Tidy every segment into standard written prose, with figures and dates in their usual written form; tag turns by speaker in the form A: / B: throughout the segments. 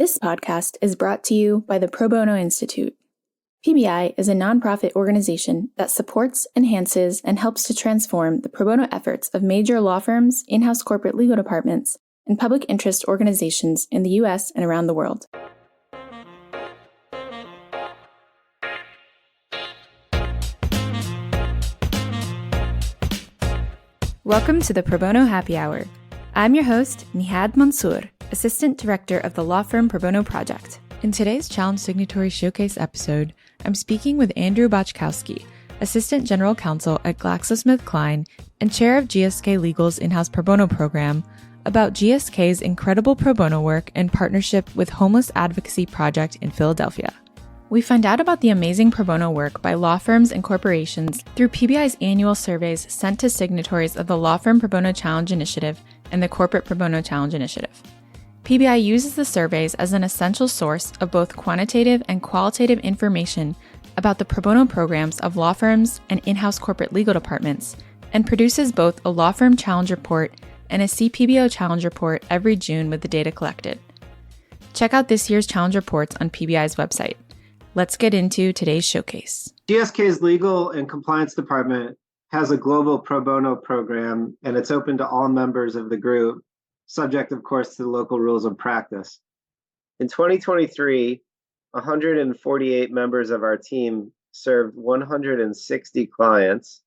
A: This podcast is brought to you by the Pro Bono Institute. PBI is a nonprofit organization that supports, enhances, and helps to transform the pro bono efforts of major law firms, in-house corporate legal departments, and public interest organizations in the U.S. and around the world. Welcome to the Pro Bono Happy Hour. I'm your host, Nihad Mansour, Assistant Director of the law firm Pro Bono Project. In today's Challenge Signatory Showcase episode, I'm speaking with Andrew Boczkowski, Assistant General Counsel at GlaxoSmithKline and Chair of GSK Legal's in-house pro bono program, about GSK's incredible pro bono work in partnership with Homeless Advocacy Project in Philadelphia. We find out about the amazing pro bono work by law firms and corporations through PBI's annual surveys sent to signatories of the Law Firm Pro Bono Challenge Initiative and the Corporate Pro Bono Challenge Initiative. PBI uses the surveys as an essential source of both quantitative and qualitative information about the pro bono programs of law firms and in-house corporate legal departments, and produces both a law firm challenge report and a CPBO challenge report every June with the data collected. Check out this year's challenge reports on PBI's website. Let's get into today's showcase.
B: GSK's Legal and Compliance Department has a global pro bono program, and it's open to all members of the group, subject, of course, to the local rules of practice. In 2023, 148 members of our team served 160 clients,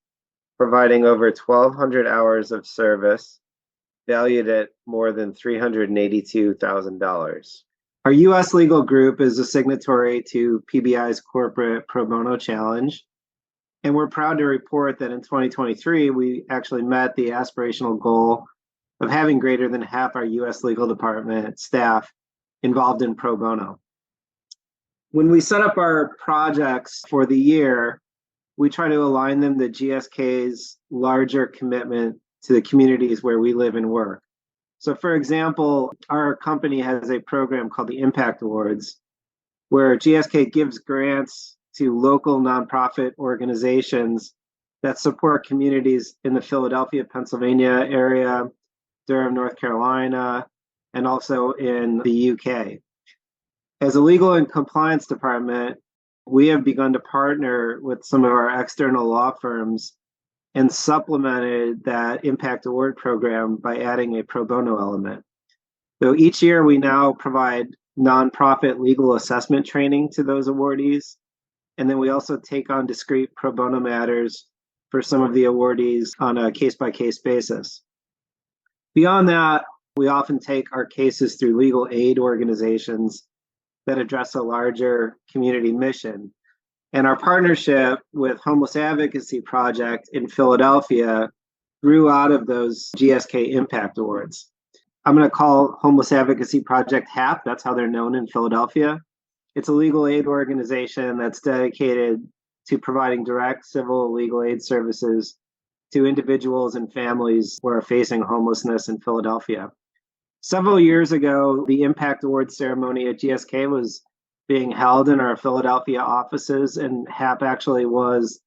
B: providing over 1,200 hours of service, valued at more than $382,000. Our U.S. legal group is a signatory to PBI's Corporate Pro Bono Challenge, and we're proud to report that in 2023, we actually met the aspirational goal of having greater than half our U.S. legal department staff involved in pro bono. When we set up our projects for the year, we try to align them to GSK's larger commitment to the communities where we live and work. So, for example, our company has a program called the Impact Awards, where GSK gives grants to local nonprofit organizations that support communities in the Philadelphia, Pennsylvania area, Durham, North Carolina, and also in the UK. As a legal and compliance department, we have begun to partner with some of our external law firms and supplemented that Impact Award program by adding a pro bono element. So each year we now provide nonprofit legal assessment training to those awardees. And then we also take on discrete pro bono matters for some of the awardees on a case-by-case basis. Beyond that, we often take our cases through legal aid organizations that address a larger community mission. And our partnership with Homeless Advocacy Project in Philadelphia grew out of those GSK Impact Awards. I'm going to call Homeless Advocacy Project HAP. That's how they're known in Philadelphia. It's a legal aid organization that's dedicated to providing direct civil legal aid services to individuals and families who are facing homelessness in Philadelphia. Several years ago, the Impact Awards ceremony at GSK was being held in our Philadelphia offices, and HAP actually was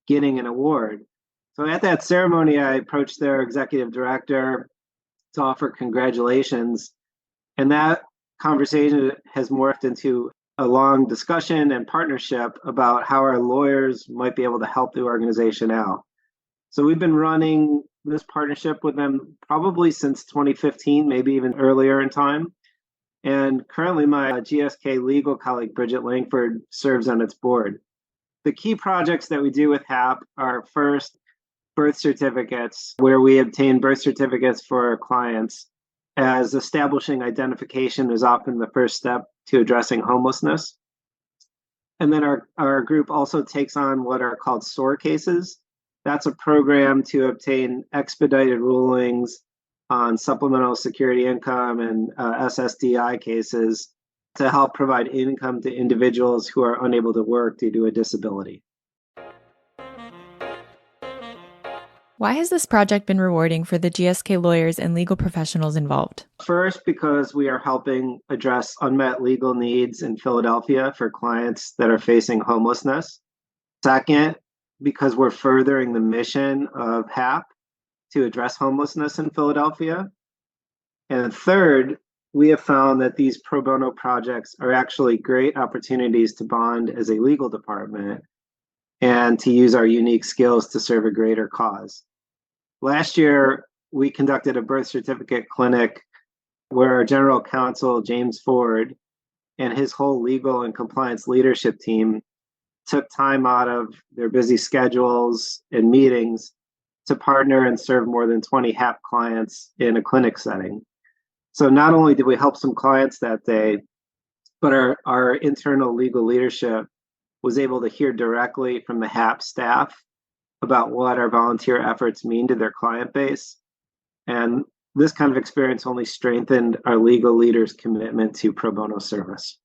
B: getting an award. So at that ceremony, I approached their executive director to offer congratulations, and that conversation has morphed into a long discussion and partnership about how our lawyers might be able to help the organization out. So we've been running this partnership with them probably since 2015, maybe even earlier in time. And currently my GSK legal colleague, Bridget Langford, serves on its board. The key projects that we do with HAP are first, birth certificates, where we obtain birth certificates for our clients, as establishing identification is often the first step to addressing homelessness. And then our group also takes on what are called SOAR cases. That's a program to obtain expedited rulings on supplemental security income and SSDI cases to help provide income to individuals who are unable to work due to a disability.
A: Why has this project been rewarding for the GSK lawyers and legal professionals involved?
B: First, because we are helping address unmet legal needs in Philadelphia for clients that are facing homelessness. Second, because we're furthering the mission of HAP to address homelessness in Philadelphia. And third, we have found that these pro bono projects are actually great opportunities to bond as a legal department and to use our unique skills to serve a greater cause. Last year, we conducted a birth certificate clinic where our general counsel, James Ford, and his whole legal and compliance leadership team took time out of their busy schedules and meetings to partner and serve more than 20 HAP clients in a clinic setting. So not only did we help some clients that day, but our internal legal leadership was able to hear directly from the HAP staff about what our volunteer efforts mean to their client base. And this kind of experience only strengthened our legal leaders' commitment to pro bono service.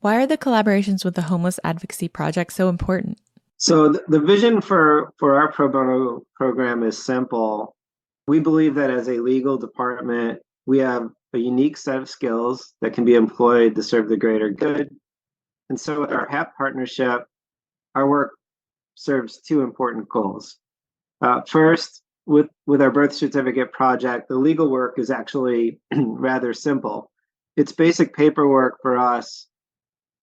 A: Why are the collaborations with the Homeless Advocacy Project so important?
B: So the vision for our pro bono program is simple. We believe that as a legal department, we have a unique set of skills that can be employed to serve the greater good. And so with our HAP partnership, our work serves two important goals. First, with our birth certificate project, the legal work is actually rather simple. It's basic paperwork for us,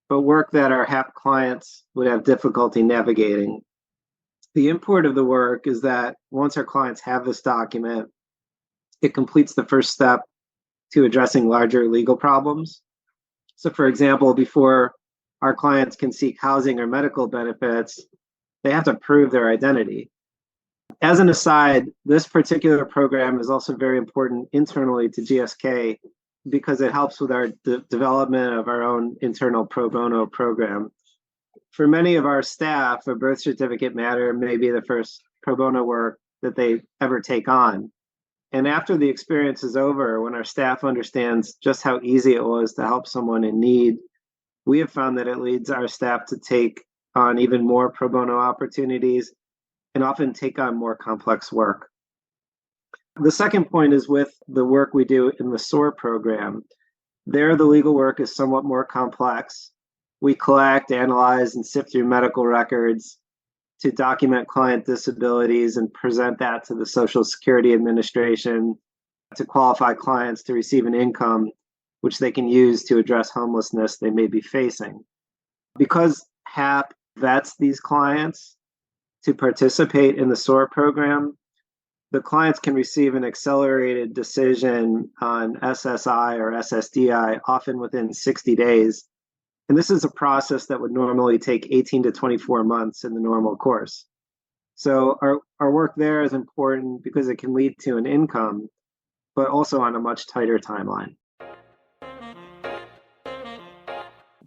B: but work that our HAP clients would have difficulty navigating. The import of the work is that once our clients have this document, it completes the first step to addressing larger legal problems. So for example, before our clients can seek housing or medical benefits, they have to prove their identity. As an aside, this particular program is also very important internally to GSK because it helps with our development of our own internal pro bono program. For many of our staff, a birth certificate matter may be the first pro bono work that they ever take on. And after the experience is over, when our staff understands just how easy it was to help someone in need, we have found that it leads our staff to take on even more pro bono opportunities and often take on more complex work. The second point is with the work we do in the SOAR program. There, the legal work is somewhat more complex. We collect, analyze, and sift through medical records to document client disabilities and present that to the Social Security Administration to qualify clients to receive an income which they can use to address homelessness they may be facing. Because HAP vets these clients to participate in the SOAR program, the clients can receive an accelerated decision on SSI or SSDI, often within 60 days. And this is a process that would normally take 18 to 24 months in the normal course. So our work there is important because it can lead to an income, but also on a much tighter timeline.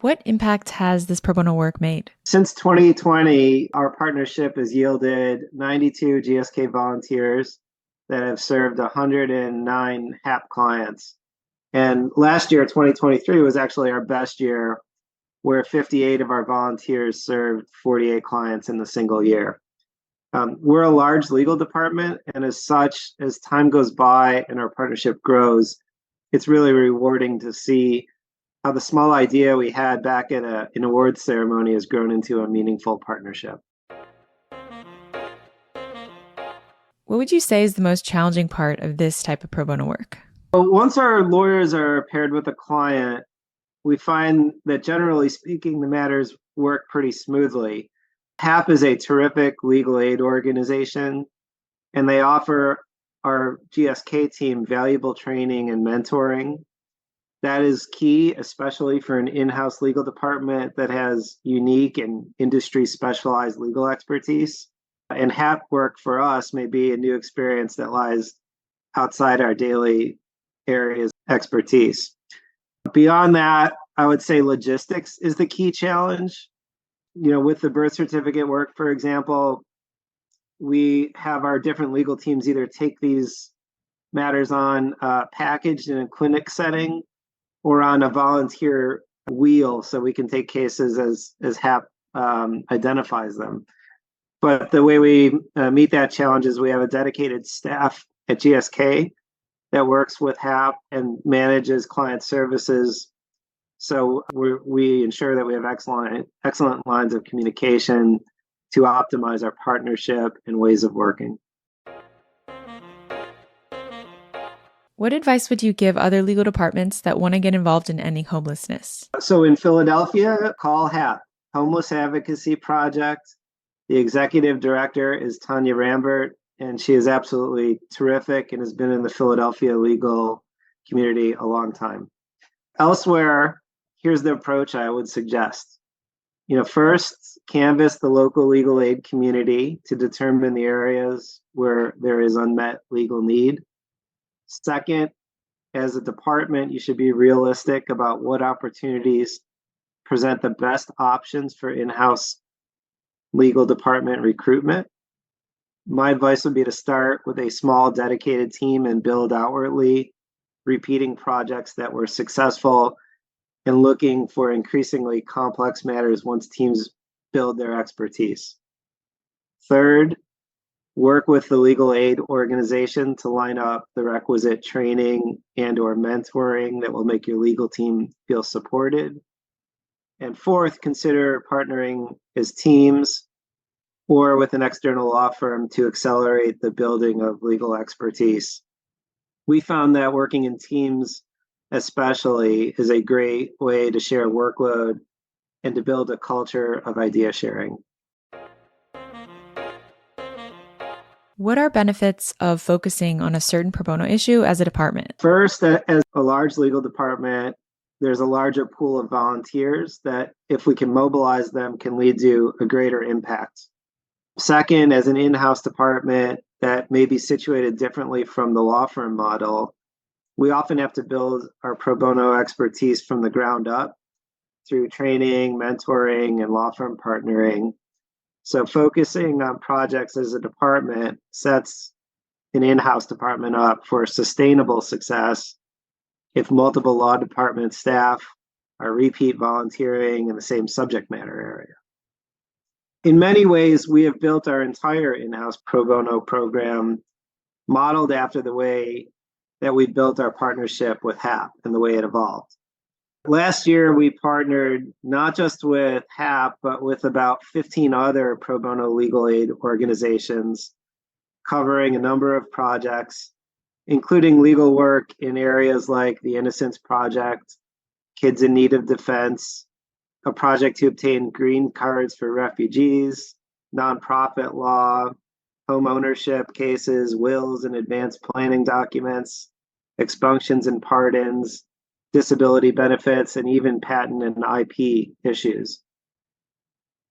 A: What impact has this pro bono work made?
B: Since 2020, our partnership has yielded 92 GSK volunteers that have served 109 HAP clients. And last year, 2023, was actually our best year, where 58 of our volunteers served 48 clients in a single year. We're a large legal department, and as such, as time goes by and our partnership grows, it's really rewarding to see how the small idea we had back at an awards ceremony has grown into a meaningful partnership.
A: What would you say is the most challenging part of this type of pro bono work?
B: Well, once our lawyers are paired with a client, we find that generally speaking, the matters work pretty smoothly. HAP is a terrific legal aid organization, and they offer our GSK team valuable training and mentoring. That is key, especially for an in-house legal department that has unique and industry-specialized legal expertise. And HAP work for us may be a new experience that lies outside our daily areas of expertise. Beyond that, I would say logistics is the key challenge. With the birth certificate work, for example, we have our different legal teams either take these matters on packaged in a clinic setting or on a volunteer wheel, so we can take cases as HAP identifies them. But the way we meet that challenge is we have a dedicated staff at GSK that works with HAP and manages client services. So we ensure that we have excellent lines of communication to optimize our partnership and ways of working.
A: What advice would you give other legal departments that want to get involved in ending homelessness?
B: So in Philadelphia, call HAP, Homeless Advocacy Project. The executive director is Tanya Rambert, and she is absolutely terrific and has been in the Philadelphia legal community a long time. Elsewhere, here's the approach I would suggest. First, canvass the local legal aid community to determine the areas where there is unmet legal need. Second, as a department, you should be realistic about what opportunities present the best options for in-house legal department recruitment. My advice would be to start with a small dedicated team and build outwardly, repeating projects that were successful and looking for increasingly complex matters once teams build their expertise. Third, work with the legal aid organization to line up the requisite training and/or mentoring that will make your legal team feel supported. And fourth, consider partnering as teams or with an external law firm to accelerate the building of legal expertise. We found that working in teams especially is a great way to share workload and to build a culture of idea sharing.
A: What are benefits of focusing on a certain pro bono issue as a department?
B: First, as a large legal department, there's a larger pool of volunteers that, if we can mobilize them, can lead to a greater impact. Second, as an in-house department that may be situated differently from the law firm model, we often have to build our pro bono expertise from the ground up through training, mentoring, and law firm partnering. So focusing on projects as a department sets an in-house department up for sustainable success if multiple law department staff are repeat volunteering in the same subject matter area. In many ways, we have built our entire in-house pro bono program modeled after the way that we built our partnership with HAP and the way it evolved. Last year, we partnered not just with HAP, but with about 15 other pro bono legal aid organizations covering a number of projects, including legal work in areas like the Innocence Project, Kids in Need of Defense, a project to obtain green cards for refugees, nonprofit law, home ownership cases, wills and advanced planning documents, expunctions and pardons, disability benefits, and even patent and IP issues.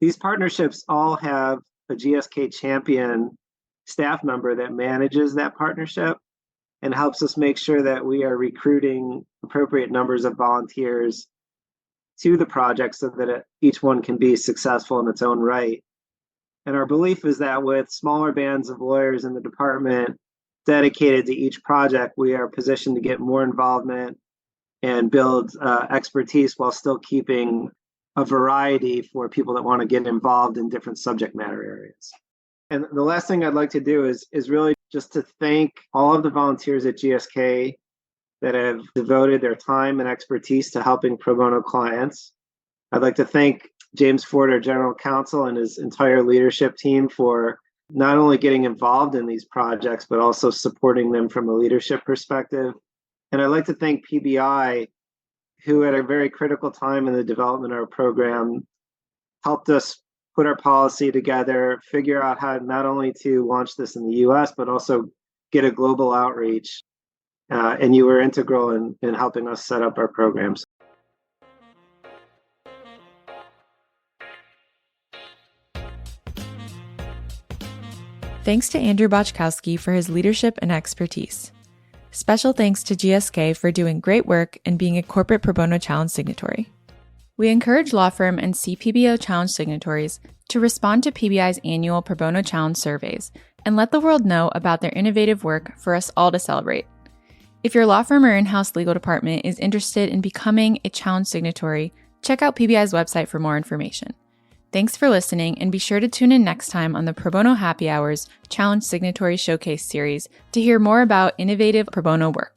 B: These partnerships all have a GSK champion staff member that manages that partnership and helps us make sure that we are recruiting appropriate numbers of volunteers to the project so that each one can be successful in its own right. And our belief is that with smaller bands of lawyers in the department dedicated to each project, we are positioned to get more involvement and build expertise while still keeping a variety for people that want to get involved in different subject matter areas. And the last thing I'd like to do is really just to thank all of the volunteers at GSK that have devoted their time and expertise to helping pro bono clients. I'd like to thank James Ford, our General Counsel, and his entire leadership team for not only getting involved in these projects, but also supporting them from a leadership perspective. And I'd like to thank PBI, who at a very critical time in the development of our program helped us put our policy together, figure out how not only to launch this in the US, but also get a global outreach. And you were integral in helping us set up our programs.
A: Thanks to Andrew Boczkowski for his leadership and expertise. Special thanks to GSK for doing great work and being a corporate pro bono challenge signatory. We encourage law firm and CPBO challenge signatories to respond to PBI's annual pro bono challenge surveys and let the world know about their innovative work for us all to celebrate. If your law firm or in-house legal department is interested in becoming a challenge signatory, check out PBI's website for more information. Thanks for listening, and be sure to tune in next time on the Pro Bono Happy Hours Challenge Signatory Showcase series to hear more about innovative pro bono work.